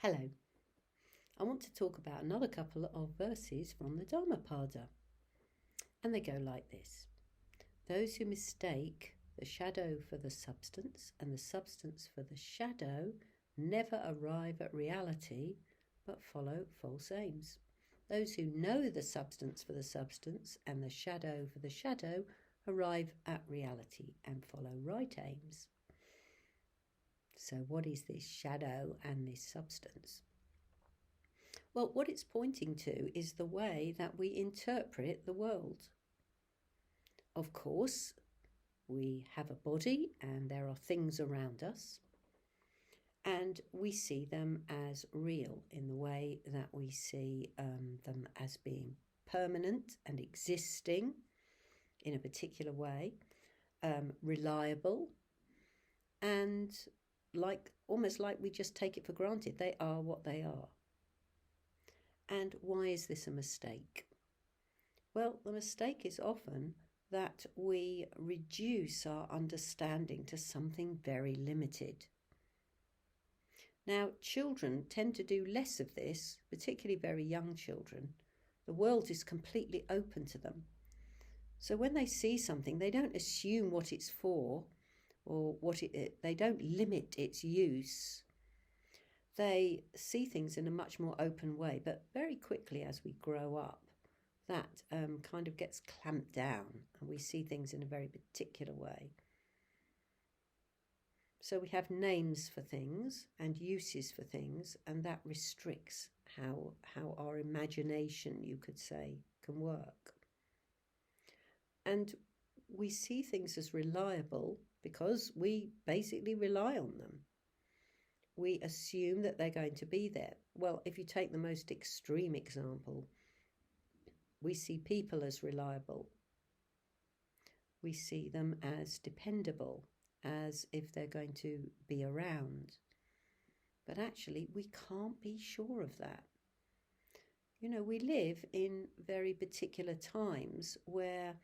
Hello. I want to talk about another couple of verses from the Dhammapada. And they go like this. Those who mistake the shadow for the substance and the substance for the shadow never arrive at reality but follow false aims. Those who know the substance for the substance and the shadow for the shadow arrive at reality and follow right aims. So what is this shadow and this substance? Well, what it's pointing to is the way that we interpret the world. Of course, we have a body and there are things around us, and we see them as real in the way that we see them as being permanent and existing in a particular way, reliable, and almost like we just take it for granted. They are what they are. And why is this a mistake? Well, the mistake is often that we reduce our understanding to something very limited. Now, children tend to do less of this, particularly very young children. The world is completely open to them. So when they see something, they don't assume what it's for or they don't limit its use. They see things in a much more open way, but very quickly as we grow up, that kind of gets clamped down and we see things in a very particular way. So we have names for things and uses for things, and that restricts how our imagination, you could say, can work. And we see things as reliable because we basically rely on them. We assume that they're going to be there. Well, if you take the most extreme example, we see people as reliable. We see them as dependable, as if they're going to be around. But actually, we can't be sure of that. You know, we live in very particular times where,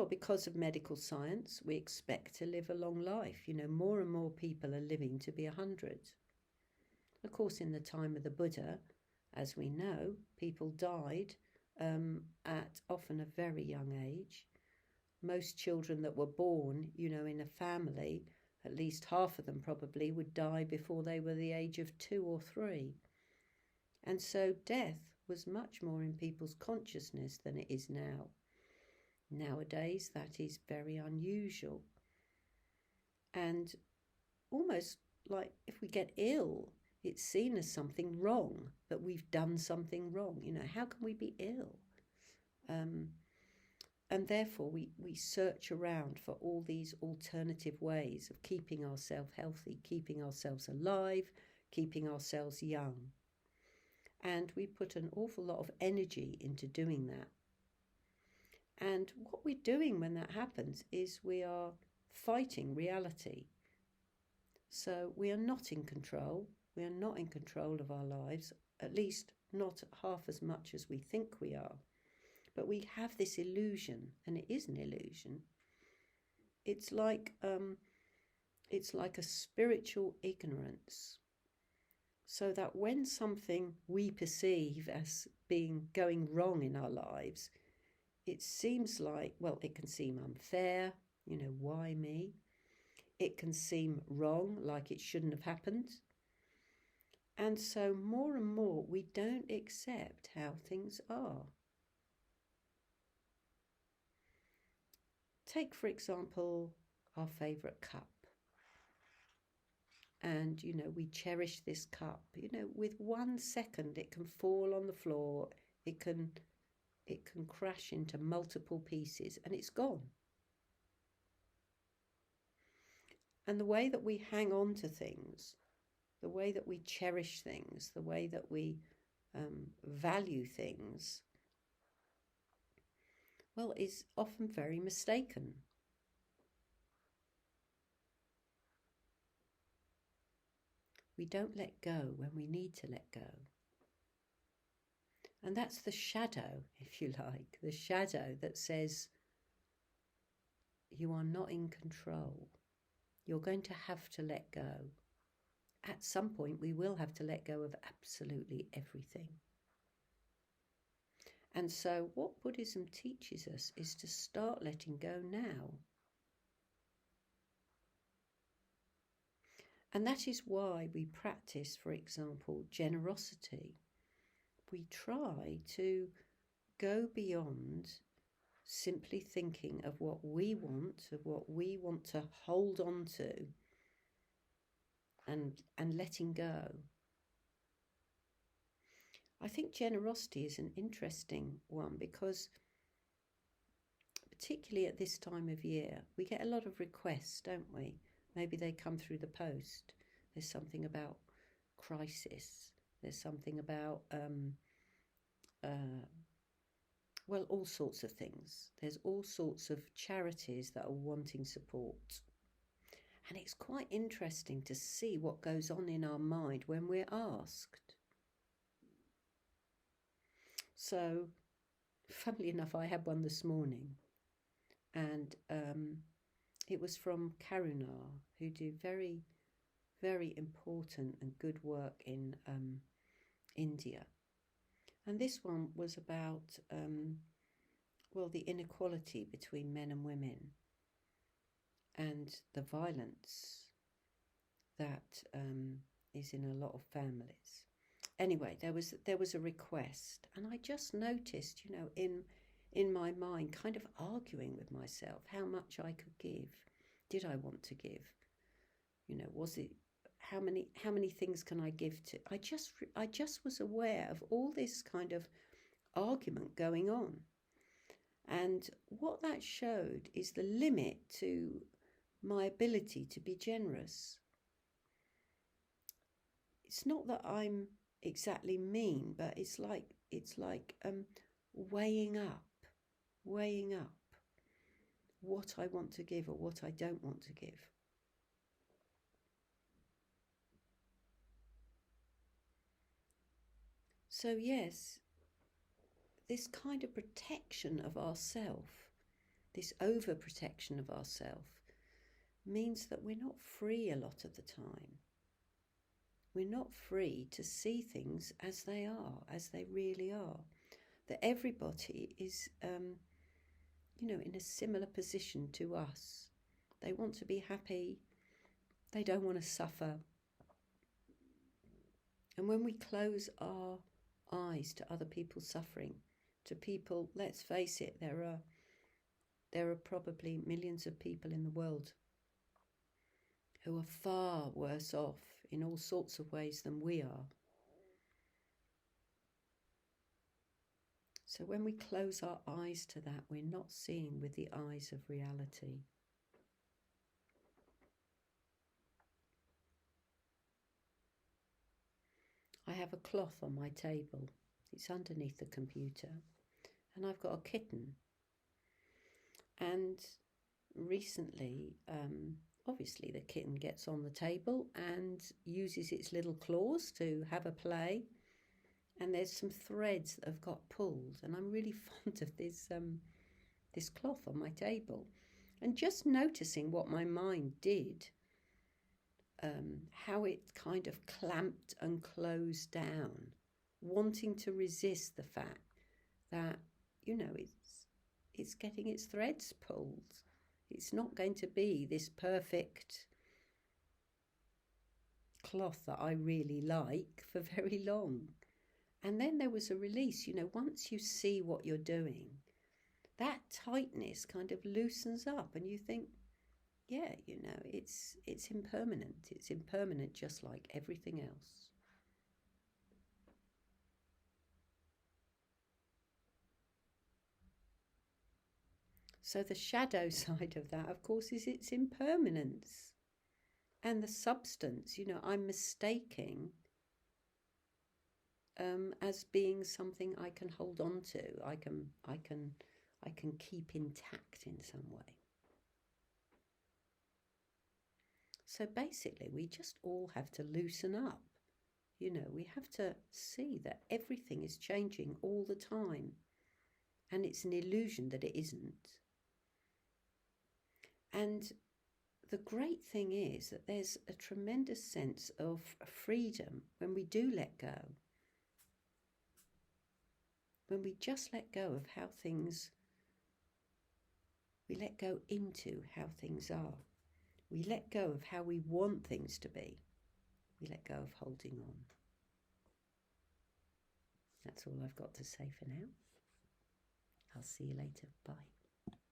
because of medical science, we expect to live a long life. You know, more and more people are living to be 100. Of course, in the time of the Buddha, as we know, people died at often a very young age. Most children that were born, in a family, at least half of them probably would die before they were the age of 2 or 3. And so death was much more in people's consciousness than it is now. Nowadays, that is very unusual. And almost like if we get ill, it's seen as something wrong, that we've done something wrong. How can we be ill? And therefore, we search around for all these alternative ways of keeping ourselves healthy, keeping ourselves alive, keeping ourselves young. And we put an awful lot of energy into doing that. And what we're doing when that happens is we are fighting reality. So we are not in control. We are not in control of our lives, at least not half as much as we think we are. But we have this illusion, and it is an illusion. It's like a spiritual ignorance. So that when something we perceive as going wrong in our lives, it seems like, it can seem unfair, why me? It can seem wrong, like it shouldn't have happened. And so more and more we don't accept how things are. Take, for example, our favourite cup. And, we cherish this cup. With 1 second it can fall on the floor. It can crash into multiple pieces and it's gone. And the way that we hang on to things, the way that we cherish things, the way that we value things, is often very mistaken. We don't let go when we need to let go. And that's the shadow, if you like, the shadow that says you are not in control. You're going to have to let go. at some point we will have to let go of absolutely everything. And so what Buddhism teaches us is to start letting go now. And that is why we practice, for example, generosity. We try to go beyond simply thinking of what we want, to hold on to, and letting go. I think generosity is an interesting one because particularly at this time of year, we get a lot of requests, don't we? Maybe they come through the post. There's something about crisis. There's something about, all sorts of things. There's all sorts of charities that are wanting support. And it's quite interesting to see what goes on in our mind when we're asked. So, funnily enough, I had one this morning, and it was from Karuna, who do very, very important and good work in India. And this one was about, the inequality between men and women and the violence that is in a lot of families. Anyway, there was a request, and I just noticed, in my mind, kind of arguing with myself how much I could give. Did I want to give? Was it how many things can I give to? I just was aware of all this kind of argument going on, and what that showed is the limit to my ability to be generous. It's not that I'm exactly mean, but it's like weighing up what I want to give or what I don't want to give. So yes, this kind of protection of ourself, this overprotection of ourself, means that we're not free a lot of the time. We're not free to see things as they are, as they really are. That everybody is, in a similar position to us. They want to be happy. They don't want to suffer. And when we close our eyes to other people's suffering, to people, let's face it, there are probably millions of people in the world who are far worse off in all sorts of ways than we are. So when we close our eyes to that, we're not seeing with the eyes of reality. I have a cloth on my table. It's underneath the computer. And I've got a kitten. And recently, obviously the kitten gets on the table and uses its little claws to have a play. And there's some threads that have got pulled. And I'm really fond of this cloth on my table. And just noticing what my mind did, how it kind of clamped and closed down, wanting to resist the fact that, it's getting its threads pulled. It's not going to be this perfect cloth that I really like for very long. And then there was a release, once you see what you're doing, that tightness kind of loosens up and you think, yeah, it's impermanent. It's impermanent just like everything else. So the shadow side of that, of course, is its impermanence. And the substance, I'm mistaking as being something I can hold on to. I can keep intact in some way. So basically, we just all have to loosen up. We have to see that everything is changing all the time. And it's an illusion that it isn't. And the great thing is that there's a tremendous sense of freedom when we do let go. When we just let go of how things, we let go into how things are. We let go of how we want things to be. We let go of holding on. That's all I've got to say for now. I'll see you later. Bye.